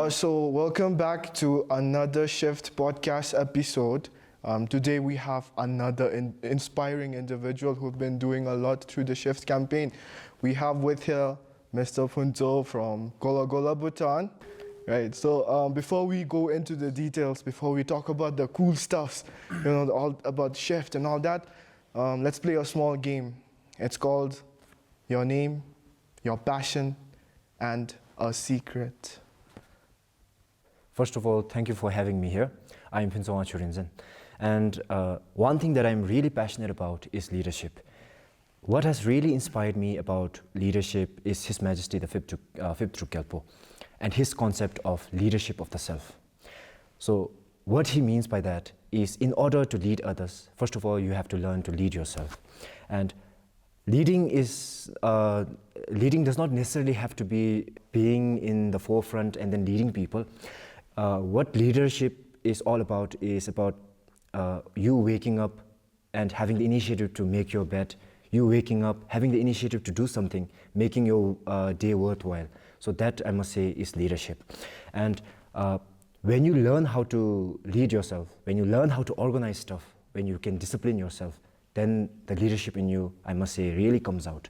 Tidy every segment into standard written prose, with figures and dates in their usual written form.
So welcome back to another Shift podcast episode. Today we have another inspiring individual who've been doing a lot through the Shift campaign. We have with here Mr. Punto from Gola Gola, Bhutan. Right. So before we go into the details, before we talk about the cool stuffs, all about Shift and all that, let's play a small game. It's called Your Name, Your Passion, and a Secret. First of all, thank you for having me here. I'm Pinso Churinzen. And one thing that I'm really passionate about is leadership. What has really inspired me about leadership is His Majesty the Fifth Druk Gyalpo and his concept of leadership of the self. So what he means by that is, in order to lead others, first of all, you have to learn to lead yourself. And leading does not necessarily have to be being in the forefront and then leading people. What leadership is all about is about you waking up and having the initiative to make your bed, you waking up, having the initiative to do something, making your day worthwhile. So that, I must say, is leadership. And when you learn how to lead yourself, when you learn how to organize stuff, when you can discipline yourself, then the leadership in you, I must say, really comes out.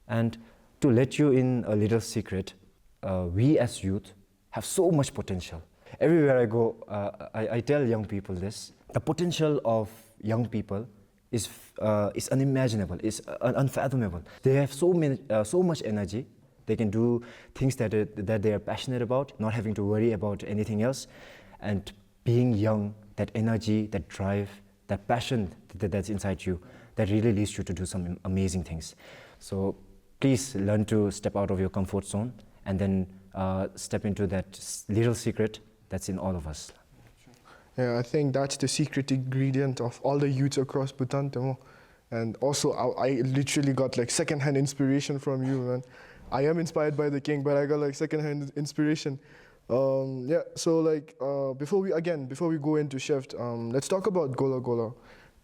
And to let you in a little secret, we as youth have so much potential. Everywhere I go, I tell young people this. The potential of young people is unimaginable, is unfathomable. They have so much energy. They can do things that they are passionate about, not having to worry about anything else. And being young, that energy, that drive, that passion that's inside you, that really leads you to do some amazing things. So please learn to step out of your comfort zone and then step into that little secret that's in all of us. Yeah, I think that's the secret ingredient of all the youths across Bhutan, Temo. And also, I literally got like secondhand inspiration from you, man. I am inspired by the king, but I got like secondhand inspiration. Yeah, so like before we go into Shift, let's talk about Gola Gola.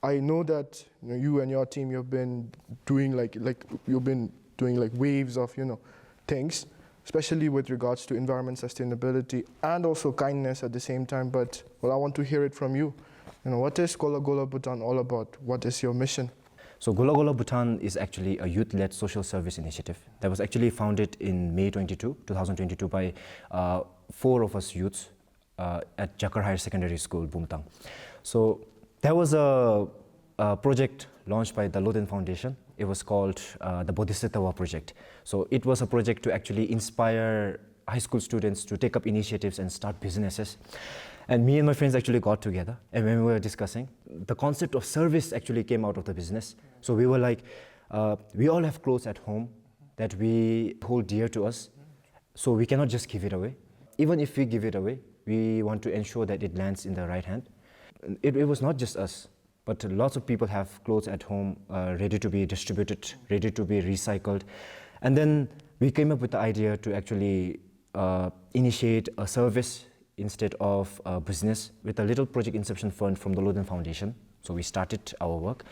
I know that you and your team, you've been doing like waves of things, especially with regards to environment sustainability and also kindness at the same time. But I want to hear it from you. What is Gola Gola Bhutan all about? What is your mission? So Gola Gola Bhutan is actually a youth-led social service initiative that was actually founded in May 2022 by 4 of us youths at Jakar Higher Secondary School, Bumtang. So there was a project launched by the Loden Foundation. It was called the Bodhisattva Project. So it was a project to actually inspire high school students to take up initiatives and start businesses. And me and my friends actually got together, and when we were discussing, the concept of service actually came out of the business. So we were like, we all have clothes at home that we hold dear to us, so we cannot just give it away. Even if we give it away, we want to ensure that it lands in the right hand. It was not just us, but lots of people have clothes at home ready to be distributed, ready to be recycled. And then we came up with the idea to actually initiate a service instead of a business with a little project inception fund from the Loden Foundation. So we started our work.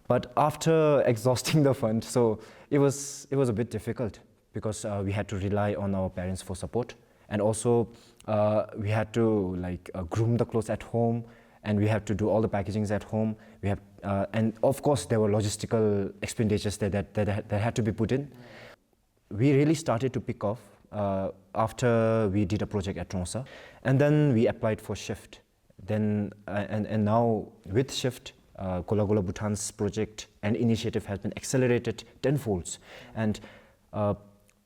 But after exhausting the fund, so it was a bit difficult because we had to rely on our parents for support. And also we had to groom the clothes at home, and we had to do all the packagings at home. We have, and of course there were logistical expenditures that had to be put in. We really started to pick off after we did a project at Tromsa, and then we applied for Shift. Then and now with Shift, Gola Gola Bhutan's project and initiative has been accelerated tenfolds. And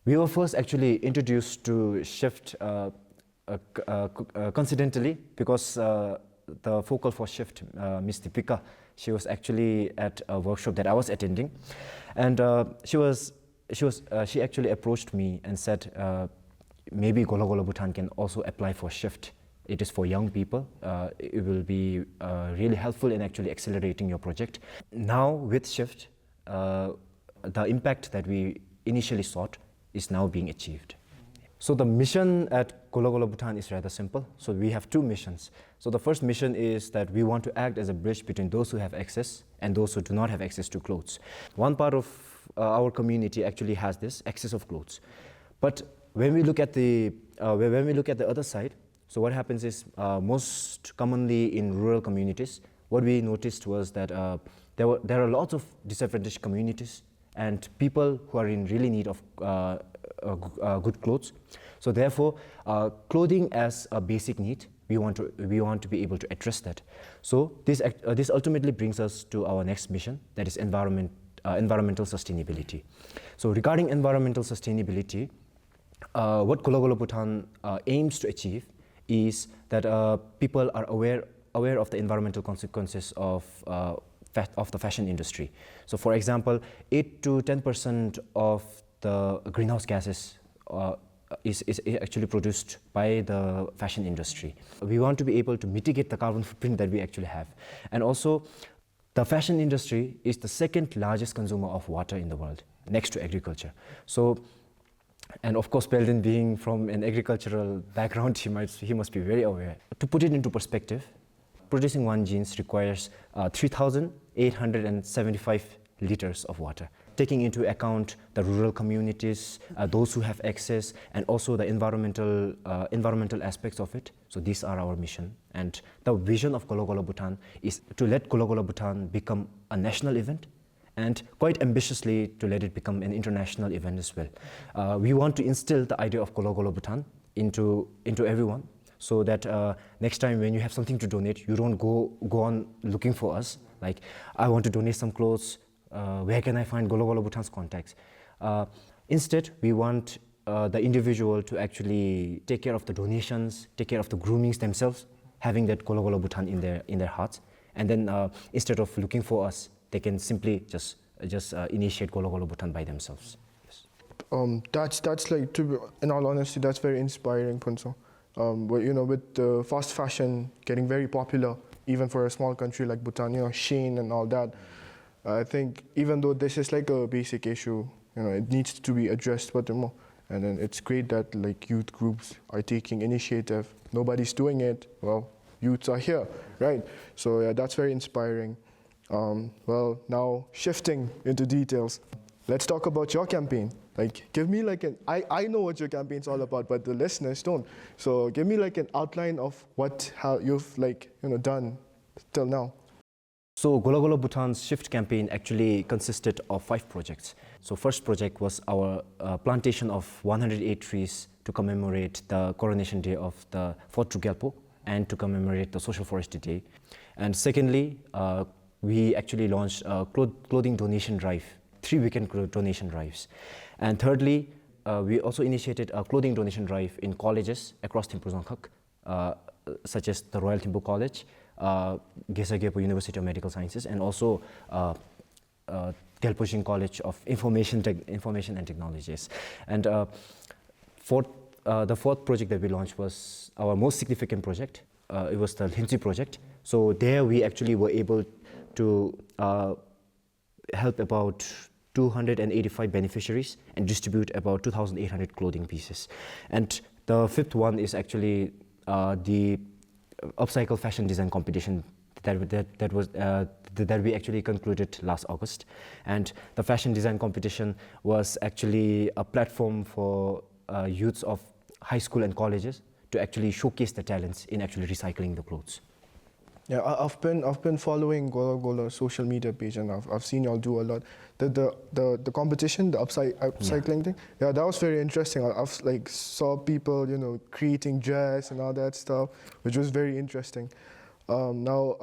we were first actually introduced to Shift coincidentally because the focal for Shift, Miss Deepika, she was actually at a workshop that I was attending, and she actually approached me and said, maybe Gola Gola Bhutan can also apply for Shift. It is for young people. It will be really helpful in actually accelerating your project. Now with Shift, the impact that we initially sought is now being achieved. So the mission at Gola Gola Bhutan is rather simple. So we have 2 missions. So the first mission is that we want to act as a bridge between those who have access and those who do not have access to clothes. One part of our community actually has this access of clothes. But when we look at the other side, so what happens is most commonly in rural communities, what we noticed was that there are lots of disadvantaged communities and people who are in really need of good clothes. So therefore, clothing as a basic need, we want to be able to address that. So this ultimately brings us to our next mission, that is environmental sustainability. So regarding environmental sustainability, what Golo Golo Bhutan aims to achieve is that people are aware of the environmental consequences of the fashion industry. So for example, 8 to 10% of the greenhouse gases is actually produced by the fashion industry. We want to be able to mitigate the carbon footprint that we actually have. And also, the fashion industry is the second largest consumer of water in the world, next to agriculture. So, and of course, Belden being from an agricultural background, he must be very aware. To put it into perspective, producing one jeans requires 3,875 liters of water, taking into account the rural communities, those who have access, and also the environmental aspects of it. So these are our mission. And the vision of Golo Golo Bhutan is to let Golo Golo Bhutan become a national event, and quite ambitiously to let it become an international event as well. We want to instill the idea of Golo Golo Bhutan into everyone, so that next time when you have something to donate, you don't go on looking for us, like, I want to donate some clothes, where can I find Golo Golo Bhutan's contacts? Instead, we want the individual to actually take care of the donations, take care of the groomings themselves, having that Golo Golo Bhutan in their hearts. And then instead of looking for us, they can simply just initiate Golo Golo Bhutan by themselves. Yes. That's like, in all honesty, that's very inspiring, Punso. But with the fast fashion getting very popular, even for a small country like Bhutan, Shein and all that, I think even though this is like a basic issue, it needs to be addressed furthermore. And then it's great that like youth groups are taking initiative. Nobody's doing it. Well, youths are here, right? So yeah, that's very inspiring. Well, now shifting into details, let's talk about your campaign. Like, give me like I know what your campaign's all about, but the listeners don't. So give me like an outline of how you've done till now. So Golo Golo Bhutan's Shift campaign actually consisted of 5 projects. So first project was our plantation of 108 trees to commemorate the coronation day of the 4th Trugelpo and to commemorate the Social Forestry Day. And secondly, we actually launched a clothing donation drive, 3 weekend donation drives. And thirdly, we also initiated a clothing donation drive in colleges across Thimphu Songkhak, such as the Royal Thimphu College, Gesagyepo University of Medical Sciences, and also Gelpoching College of Information and Technologies. And the fourth project that we launched was our most significant project. It was the Hinsi project. So there we actually were able to help about 285 beneficiaries and distribute about 2,800 clothing pieces. And the 5th one is actually the upcycle fashion design competition that we actually concluded last August. And the fashion design competition was actually a platform for youths of high school and colleges to actually showcase their talents in actually recycling the clothes. Yeah, I've been following Golo Golo's social media page, and I've seen y'all do a lot. The competition, the upcycling thing, yeah, that was very interesting. I've like saw people creating dress and all that stuff, which was very interesting. Now,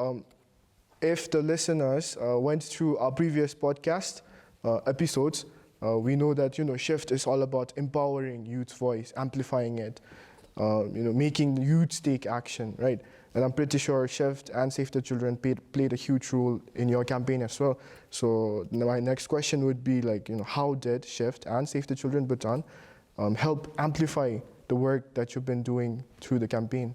if the listeners went through our previous podcast episodes, we know that Shift is all about empowering youth's voice, amplifying it, making youths take action, right? And I'm pretty sure Shift and Save the Children played a huge role in your campaign as well. So my next question would be like, how did Shift and Save the Children Bhutan help amplify the work that you've been doing through the campaign?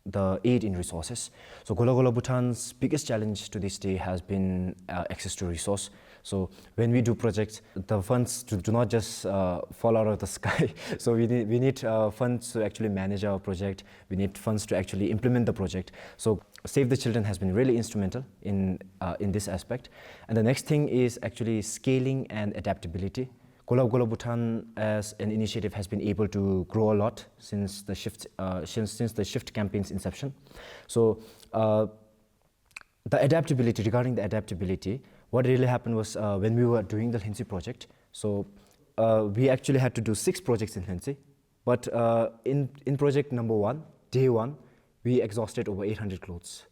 The aid in resources. So Golo Golo Bhutan's biggest challenge to this day has been access to resource. So when we do projects, the funds do not just fall out of the sky. So we need funds to actually manage our project. We need funds to actually implement the project. So Save the Children has been really instrumental in this aspect. And the next thing is actually scaling and adaptability. Gola Gola Bhutan as an initiative has been able to grow a lot since the shift campaign's inception. So regarding the adaptability, what really happened was when we were doing the Hinsi project, so we actually had to do 6 projects in Hinsi, but in project number 1, day 1, we exhausted over 800 clothes.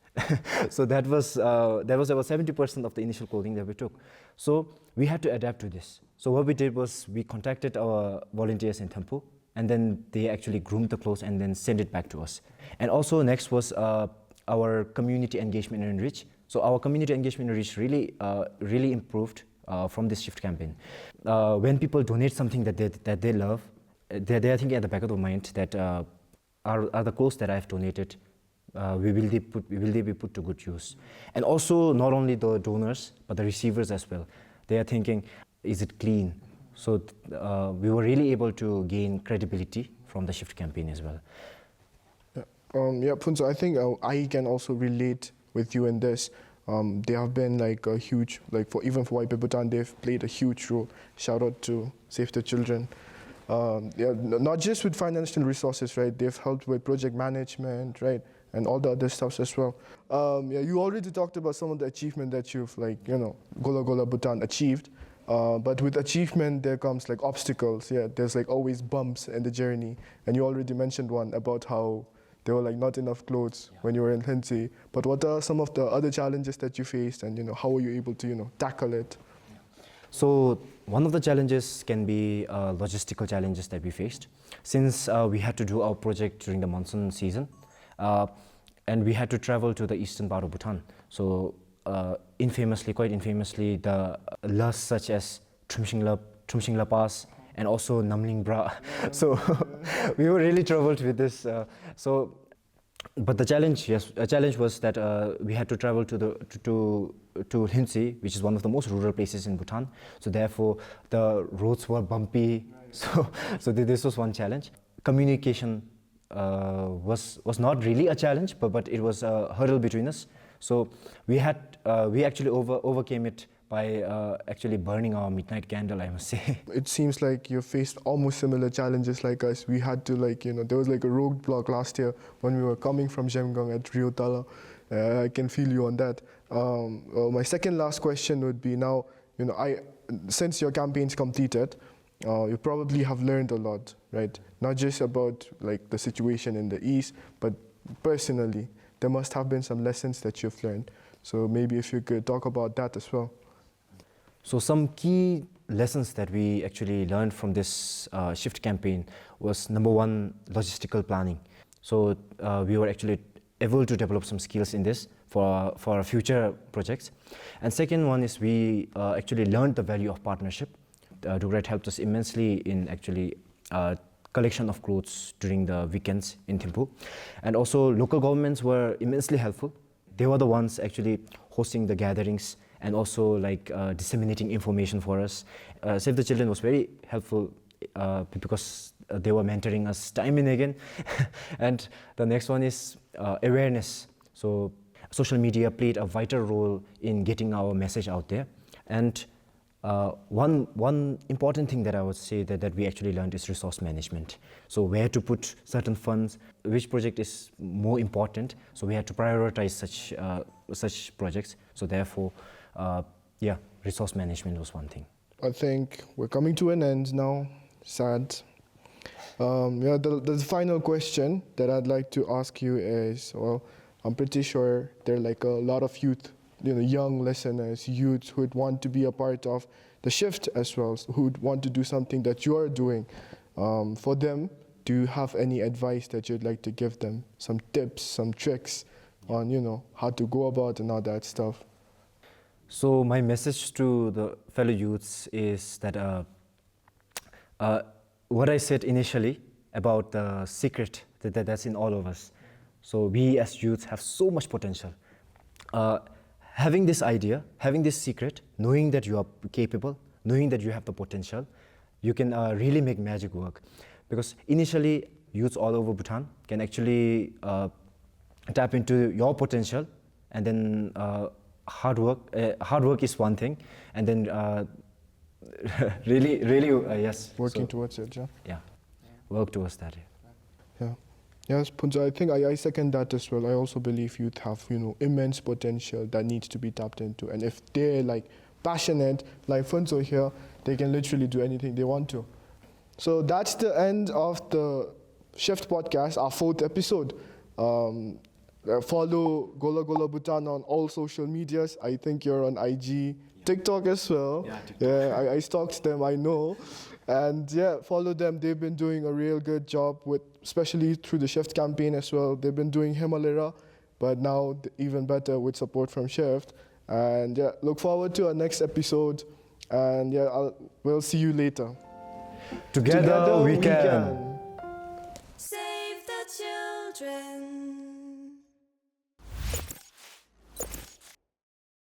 So that was about 70% of the initial clothing that we took. So we had to adapt to this. So what we did was we contacted our volunteers in Thimphu, and then they actually groomed the clothes and then sent it back to us. And also next was our community engagement and reach. So our community engagement and reach really improved from this shift campaign. When people donate something that they love, they are thinking at the back of their mind that are the clothes that I have donated, will they be put to good use? And also not only the donors but the receivers as well. They are thinking, is it clean? So we were really able to gain credibility from the shift campaign as well. Yeah, Phuntsho, I think I can also relate with you in this. They have been like a huge, even for YP Bhutan, they've played a huge role. Shout out to Save the Children. Yeah, not just with financial resources, right? They've helped with project management, right? And all the other stuff as well. Yeah, you already talked about some of the achievement that you've Gola Gola Bhutan achieved. But with achievement, there comes like obstacles. Yeah, there's like always bumps in the journey. And you already mentioned one about how there were like not enough clothes when you were in Hinsi. But what are some of the other challenges that you faced, and how were you able to tackle it? So one of the challenges can be logistical challenges that we faced, since we had to do our project during the monsoon season, and we had to travel to the eastern part of Bhutan. So quite infamously, the loss such as Trumshingla Pass and also Namling Bra. So we were really troubled with this. But the challenge was that we had to travel to Hinsi, which is one of the most rural places in Bhutan. So therefore, the roads were bumpy. So this was one challenge. Communication was not really a challenge, but it was a hurdle between us. So we actually overcame it by actually burning our midnight candle, I must say. It seems like you faced almost similar challenges like us. We had to there was like a roadblock last year when we were coming from Jemgang at Rio Tala. I can feel you on that. Well, my second last question would be now, since your campaign's completed, you probably have learned a lot, right? Not just about like the situation in the East, but personally, there must have been some lessons that you've learned. So maybe if you could talk about that as well. So some key lessons that we actually learned from this shift campaign was, number 1, logistical planning. So we were actually able to develop some skills in this for our future projects. And second one is we actually learned the value of partnership. Dugrat helped us immensely in actually collection of clothes during the weekends in Thimphu. And also local governments were immensely helpful. They were the ones actually hosting the gatherings and also disseminating information for us. Save the Children was very helpful because they were mentoring us time and again. And the next one is awareness. So social media played a vital role in getting our message out there. And one important thing that I would say that we actually learned is resource management. So where to put certain funds, which project is more important. So we had to prioritize such projects. So therefore, resource management was one thing. I think we're coming to an end now. Sad. The final question that I'd like to ask you is, well, I'm pretty sure there are like a lot of youth, young listeners, youths who would want to be a part of the shift as well, who would want to do something that you are doing. For them, do you have any advice that you'd like to give them? Some tips, some tricks on, how to go about and all that stuff? So my message to the fellow youths is that what I said initially about the secret that's in all of us. So we as youths have so much potential. Having this idea, having this secret, knowing that you are capable, knowing that you have the potential, you can really make magic work. Because initially, youths all over Bhutan can actually tap into your potential, and then hard work is one thing, and then really, yes. Working So, towards it, yeah. yeah, work towards that. Yeah. Yeah. Yes, Punja, I think I second that as well. I also believe youth have, immense potential that needs to be tapped into. And if they're like passionate, like Funzo here, they can literally do anything they want to. So that's the end of the Shift podcast, our 4th episode. Follow Gola Gola Bhutan on all social medias. I think you're on IG, TikTok as well. Yeah, TikTok. Yeah, I stalked them, I know. And yeah, follow them. They've been doing a real good job with, especially through the Shift campaign as well. They've been doing Himalaya, but now even better with support from Shift. And yeah, look forward to our next episode. And yeah, we'll see you later. Together we can.